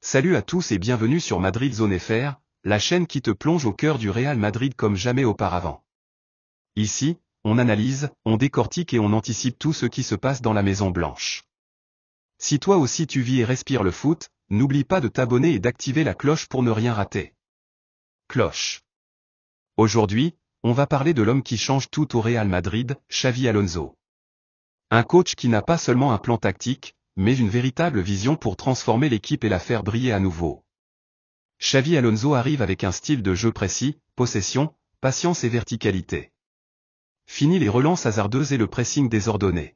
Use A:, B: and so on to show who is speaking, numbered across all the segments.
A: Salut à tous et bienvenue sur Madrid Zone FR, la chaîne qui te plonge au cœur du Real Madrid comme jamais auparavant. Ici, on analyse, on décortique et on anticipe tout ce qui se passe dans la Maison Blanche. Si toi aussi tu vis et respires le foot, n'oublie pas de t'abonner et d'activer la cloche pour ne rien rater. Cloche. Aujourd'hui, on va parler de l'homme qui change tout au Real Madrid, Xavi Alonso. Un coach qui n'a pas seulement un plan tactique, mais une véritable vision pour transformer l'équipe et la faire briller à nouveau. Xavi Alonso arrive avec un style de jeu précis, possession, patience et verticalité. Fini les relances hasardeuses et le pressing désordonné.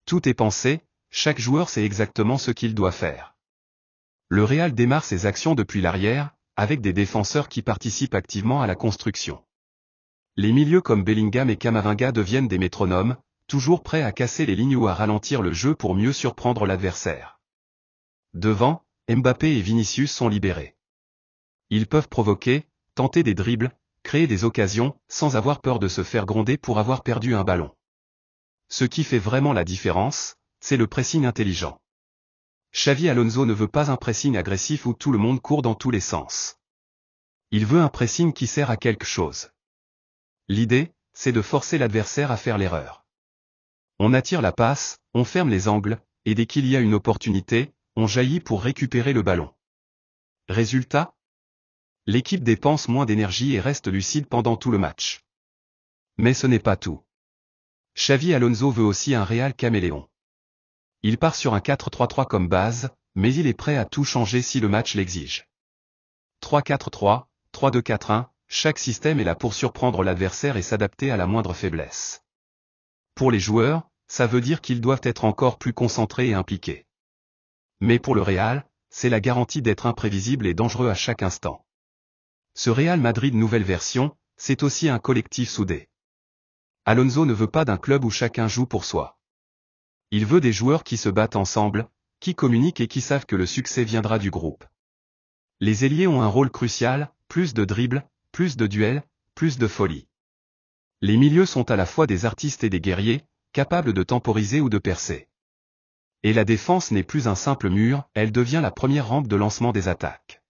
A: Tout est pensé, chaque joueur sait exactement ce qu'il doit faire. Le Real démarre ses actions depuis l'arrière, avec des défenseurs qui participent activement à la construction. Les milieux comme Bellingham et Camavinga deviennent des métronomes, toujours prêts à casser les lignes ou à ralentir le jeu pour mieux surprendre l'adversaire. Devant, Mbappé et Vinicius sont libérés. Ils peuvent provoquer, tenter des dribbles, créer des occasions, sans avoir peur de se faire gronder pour avoir perdu un ballon. Ce qui fait vraiment la différence, c'est le pressing intelligent. Xavi Alonso ne veut pas un pressing agressif où tout le monde court dans tous les sens. Il veut un pressing qui sert à quelque chose. L'idée, c'est de forcer l'adversaire à faire l'erreur. On attire la passe, on ferme les angles, et dès qu'il y a une opportunité, on jaillit pour récupérer le ballon. Résultat ? L'équipe dépense moins d'énergie et reste lucide pendant tout le match. Mais ce n'est pas tout. Xavi Alonso veut aussi un Real caméléon. Il part sur un 4-3-3 comme base, mais il est prêt à tout changer si le match l'exige. 3-4-3, 3-2-4-1, chaque système est là pour surprendre l'adversaire et s'adapter à la moindre faiblesse. Pour les joueurs, ça veut dire qu'ils doivent être encore plus concentrés et impliqués. Mais pour le Real, c'est la garantie d'être imprévisible et dangereux à chaque instant. Ce Real Madrid nouvelle version, c'est aussi un collectif soudé. Alonso ne veut pas d'un club où chacun joue pour soi. Il veut des joueurs qui se battent ensemble, qui communiquent et qui savent que le succès viendra du groupe. Les ailiers ont un rôle crucial, plus de dribbles, plus de duels, plus de folie. Les milieux sont à la fois des artistes et des guerriers, capables de temporiser ou de percer. Et la défense n'est plus un simple mur, elle devient la première rampe de lancement des attaques.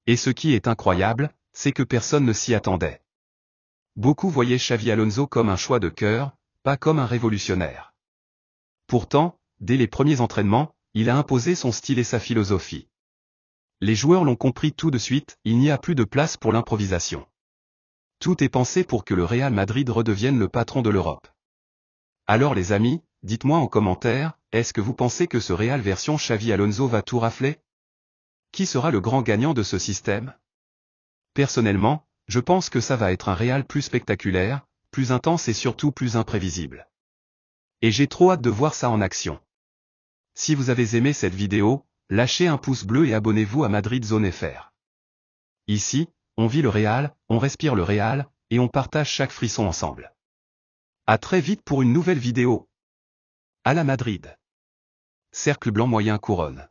A: Et ce qui est incroyable, c'est que personne ne s'y attendait. Beaucoup voyaient Xavi Alonso comme un choix de cœur, pas comme un révolutionnaire. Pourtant, dès les premiers entraînements, il a imposé son style et sa philosophie. Les joueurs l'ont compris tout de suite, il n'y a plus de place pour l'improvisation. Tout est pensé pour que le Real Madrid redevienne le patron de l'Europe. Alors les amis, dites-moi en commentaire, est-ce que vous pensez que ce Real version Xavi Alonso va tout rafler? Qui sera le grand gagnant de ce système? Personnellement, je pense que ça va être un Real plus spectaculaire, plus intense et surtout plus imprévisible. Et j'ai trop hâte de voir ça en action. Si vous avez aimé cette vidéo, lâchez un pouce bleu et abonnez-vous à Madrid Zone FR. Ici, on vit le Real, on respire le Real, et on partage chaque frisson ensemble. À très vite pour une nouvelle vidéo. À la Madrid. Cercle blanc moyen couronne.